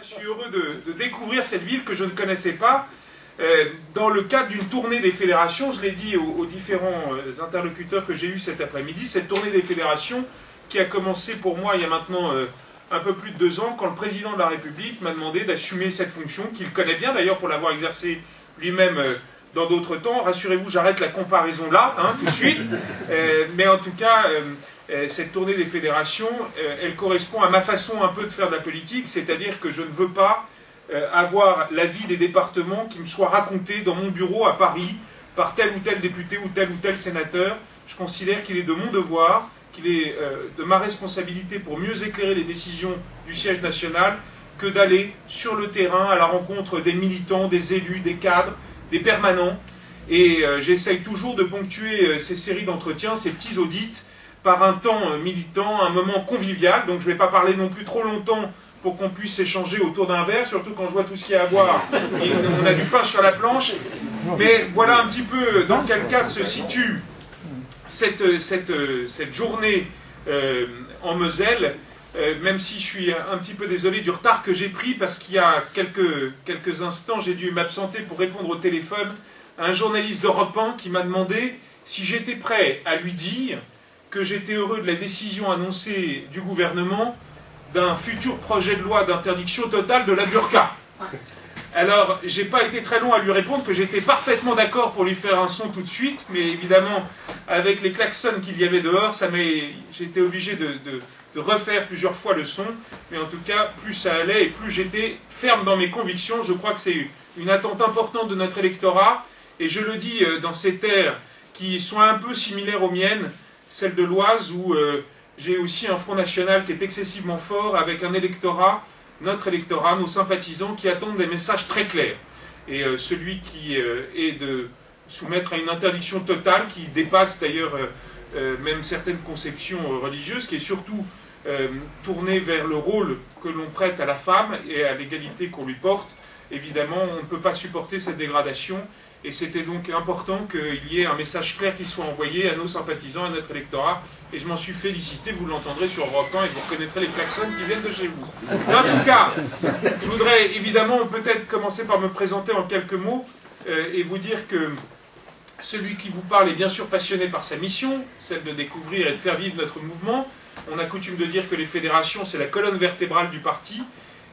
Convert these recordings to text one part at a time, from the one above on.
je suis heureux de découvrir cette ville que je ne connaissais pas dans le cadre d'une tournée des fédérations. Je l'ai dit aux différents interlocuteurs que j'ai eus cet après-midi, cette tournée des fédérations qui a commencé pour moi il y a maintenant un peu plus de 2 ans, quand le président de la République m'a demandé d'assumer cette fonction, qu'il connaît bien d'ailleurs pour l'avoir exercée lui-même dans d'autres temps. Rassurez-vous, j'arrête la comparaison là, tout de suite. Mais en tout cas, cette tournée des fédérations, elle correspond à ma façon un peu de faire de la politique, c'est-à-dire que je ne veux pas avoir la vie des départements qui me soit racontée dans mon bureau à Paris par tel ou tel député ou tel sénateur. Je considère qu'il est de mon devoir, qu'il est de ma responsabilité pour mieux éclairer les décisions du siège national que d'aller sur le terrain à la rencontre des militants, des élus, des cadres, des permanents. Et j'essaye toujours de ponctuer ces séries d'entretiens, ces petits audits, par un temps militant, un moment convivial. Donc je ne vais pas parler non plus trop longtemps pour qu'on puisse échanger autour d'un verre, surtout quand je vois tout ce qu'il y a à boire. On a du pain sur la planche. Mais voilà un petit peu dans quel cadre se situe cette journée en Moselle, même si je suis un petit peu désolé du retard que j'ai pris, parce qu'il y a quelques instants, j'ai dû m'absenter pour répondre au téléphone à un journaliste d'Europe 1 qui m'a demandé si j'étais prêt à lui dire que j'étais heureux de la décision annoncée du gouvernement d'un futur projet de loi d'interdiction totale de la burqa. Alors, j'ai pas été très long à lui répondre que j'étais parfaitement d'accord pour lui faire un son tout de suite, mais évidemment, avec les klaxons qu'il y avait dehors, j'étais obligé de refaire plusieurs fois le son, mais en tout cas, plus ça allait et plus j'étais ferme dans mes convictions. Je crois que c'est une attente importante de notre électorat, et je le dis dans ces terres qui sont un peu similaires aux miennes, celle de l'Oise, où j'ai aussi un Front National qui est excessivement fort, avec un électorat, notre électorat, nos sympathisants, qui attendent des messages très clairs. Et celui qui est de soumettre à une interdiction totale, qui dépasse d'ailleurs même certaines conceptions religieuses, qui est surtout tournée vers le rôle que l'on prête à la femme et à l'égalité qu'on lui porte. Évidemment, on ne peut pas supporter cette dégradation, et c'était donc important qu'il y ait un message clair qui soit envoyé à nos sympathisants, à notre électorat, et je m'en suis félicité. Vous l'entendrez sur Europe 1 et vous reconnaîtrez les klaxons qui viennent de chez vous. En tout cas, je voudrais évidemment peut-être commencer par me présenter en quelques mots et vous dire que celui qui vous parle est bien sûr passionné par sa mission, celle de découvrir et de faire vivre notre mouvement. On a coutume de dire que les fédérations, c'est la colonne vertébrale du parti.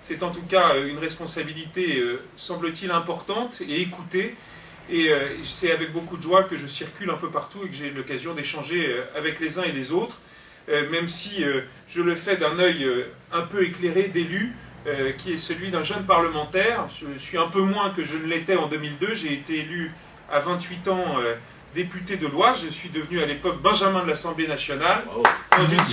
C'est en tout cas une responsabilité, semble-t-il, importante et écoutée. Et c'est avec beaucoup de joie que je circule un peu partout et que j'ai l'occasion d'échanger avec les uns et les autres, même si je le fais d'un œil un peu éclairé d'élu, qui est celui d'un jeune parlementaire. Je suis un peu moins que je ne l'étais en 2002. J'ai été élu à 28 ans député de l'Oise. Je suis devenu à l'époque Benjamin de l'Assemblée nationale, dans une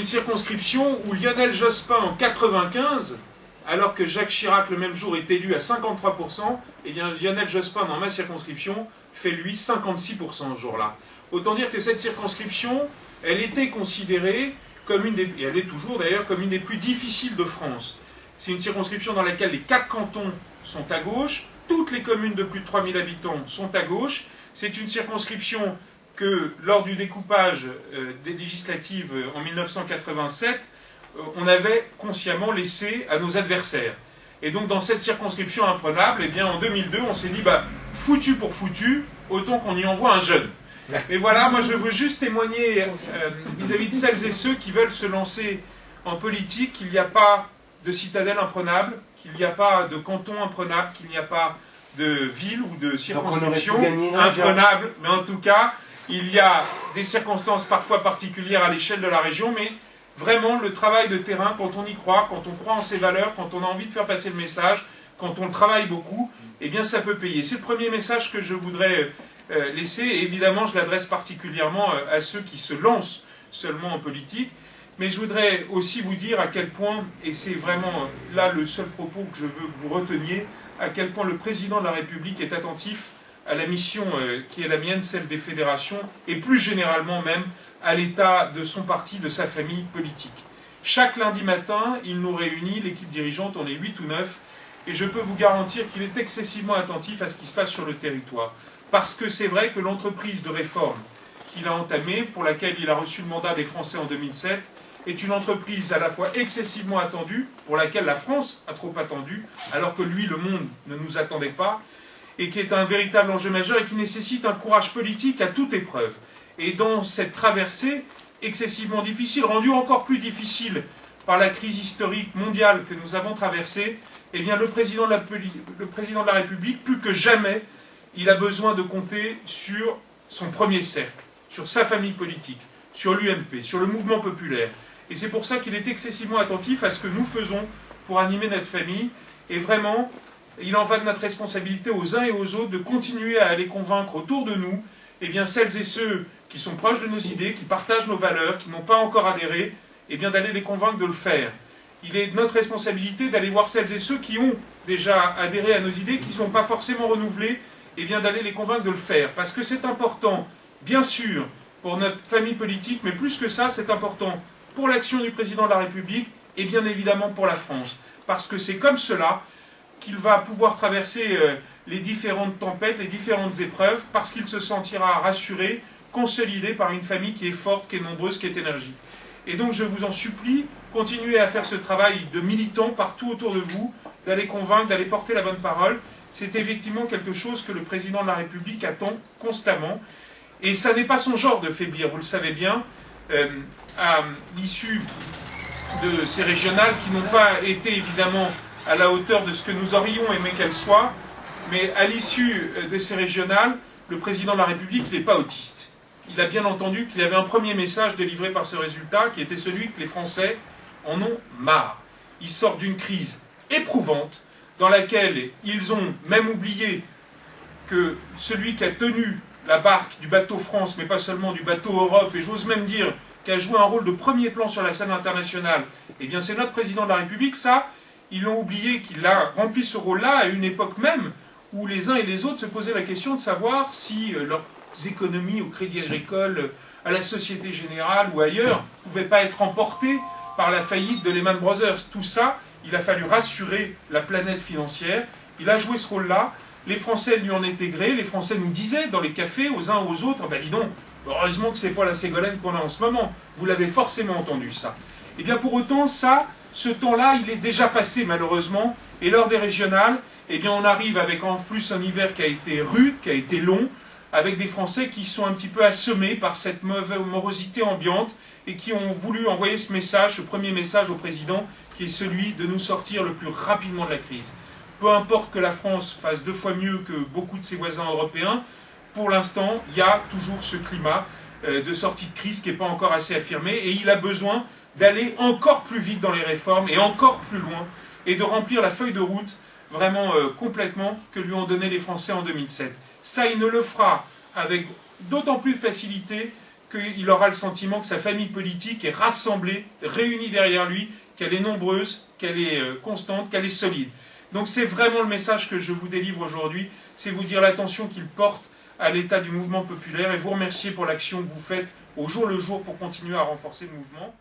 circonscription où Lionel Jospin en 95, alors que Jacques Chirac le même jour est élu à 53%, et bien Lionel Jospin dans ma circonscription fait lui 56% ce jour-là. Autant dire que cette circonscription, elle était considérée comme une des, et elle est toujours d'ailleurs, comme une des plus difficiles de France. C'est une circonscription dans laquelle les 4 cantons sont à gauche, toutes les communes de plus de 3000 habitants sont à gauche. C'est une circonscription que, lors du découpage des législatives en 1987, on avait consciemment laissé à nos adversaires. Et donc dans cette circonscription imprenable, eh bien en 2002, on s'est dit, foutu pour foutu, autant qu'on y envoie un jeune. Et voilà, moi je veux juste témoigner vis-à-vis de celles et ceux qui veulent se lancer en politique qu'il n'y a pas de citadelle imprenable, qu'il n'y a pas de canton imprenable, qu'il n'y a pas de ville ou de circonscription imprenable, mais en tout cas, il y a des circonstances parfois particulières à l'échelle de la région, mais vraiment, le travail de terrain, quand on y croit, quand on croit en ses valeurs, quand on a envie de faire passer le message, quand on le travaille beaucoup, eh bien ça peut payer. C'est le premier message que je voudrais laisser, et évidemment je l'adresse particulièrement à ceux qui se lancent seulement en politique, mais je voudrais aussi vous dire à quel point, et c'est vraiment là le seul propos que je veux que vous reteniez, à quel point le président de la République est attentif à la mission qui est la mienne, celle des fédérations, et plus généralement même à l'état de son parti, de sa famille politique. Chaque lundi matin, il nous réunit, l'équipe dirigeante, on est 8 ou 9, et je peux vous garantir qu'il est excessivement attentif à ce qui se passe sur le territoire. Parce que c'est vrai que l'entreprise de réforme qu'il a entamée, pour laquelle il a reçu le mandat des Français en 2007, est une entreprise à la fois excessivement attendue, pour laquelle la France a trop attendu, alors que lui, le monde, ne nous attendait pas, et qui est un véritable enjeu majeur et qui nécessite un courage politique à toute épreuve. Et dans cette traversée excessivement difficile, rendue encore plus difficile par la crise historique mondiale que nous avons traversée, eh bien le président de la République, plus que jamais, il a besoin de compter sur son premier cercle, sur sa famille politique, sur l'UMP, sur le mouvement populaire. Et c'est pour ça qu'il est excessivement attentif à ce que nous faisons pour animer notre famille. Et vraiment, il en va de notre responsabilité aux uns et aux autres de continuer à aller convaincre autour de nous, eh bien celles et ceux qui sont proches de nos idées, qui partagent nos valeurs, qui n'ont pas encore adhéré, eh bien d'aller les convaincre de le faire. Il est de notre responsabilité d'aller voir celles et ceux qui ont déjà adhéré à nos idées, qui ne sont pas forcément renouvelées, eh bien d'aller les convaincre de le faire. Parce que c'est important, bien sûr, pour notre famille politique, mais plus que ça, c'est important pour l'action du président de la République et bien évidemment pour la France. Parce que c'est comme cela qu'il va pouvoir traverser les différentes tempêtes, les différentes épreuves, parce qu'il se sentira rassuré, consolidé par une famille qui est forte, qui est nombreuse, qui est énergique. Et donc je vous en supplie, continuez à faire ce travail de militant partout autour de vous, d'aller convaincre, d'aller porter la bonne parole. C'est effectivement quelque chose que le président de la République attend constamment. Et ça n'est pas son genre de faiblir, vous le savez bien, à l'issue de ces régionales qui n'ont pas été évidemment à la hauteur de ce que nous aurions aimé qu'elles soient, mais à l'issue de ces régionales, le président de la République n'est pas autiste. Il a bien entendu qu'il y avait un premier message délivré par ce résultat, qui était celui que les Français en ont marre. Ils sortent d'une crise éprouvante, dans laquelle ils ont même oublié que celui qui a tenu la barque du bateau France, mais pas seulement du bateau Europe, et j'ose même dire qui a joué un rôle de premier plan sur la scène internationale, eh bien c'est notre président de la République, ça, ils l'ont oublié qu'il a rempli ce rôle-là à une époque même où les uns et les autres se posaient la question de savoir si leurs économies au Crédit Agricole, à la Société Générale ou ailleurs, ne pouvaient pas être emportées par la faillite de Lehman Brothers. Tout ça, il a fallu rassurer la planète financière. Il a joué ce rôle-là. Les Français lui en étaient grés. Les Français nous disaient dans les cafés, aux uns aux autres, ben dis donc, heureusement que c'est pas la Ségolène qu'on a en ce moment. Vous l'avez forcément entendu, ça. Et bien pour autant, ça, ce temps-là, il est déjà passé malheureusement. Et lors des régionales, eh bien on arrive avec en plus un hiver qui a été rude, qui a été long, avec des Français qui sont un petit peu assommés par cette morosité ambiante et qui ont voulu envoyer ce message, ce premier message au président, qui est celui de nous sortir le plus rapidement de la crise. Peu importe que la France fasse 2 fois mieux que beaucoup de ses voisins européens, pour l'instant, il y a toujours ce climat de sortie de crise qui n'est pas encore assez affirmé, et il a besoin d'aller encore plus vite dans les réformes et encore plus loin, et de remplir la feuille de route vraiment complètement que lui ont donné les Français en 2007. Ça, il ne le fera avec d'autant plus de facilité qu'il aura le sentiment que sa famille politique est rassemblée, réunie derrière lui, qu'elle est nombreuse, qu'elle est constante, qu'elle est solide. Donc c'est vraiment le message que je vous délivre aujourd'hui, c'est vous dire l'attention qu'il porte à l'état du mouvement populaire et vous remercier pour l'action que vous faites au jour le jour pour continuer à renforcer le mouvement.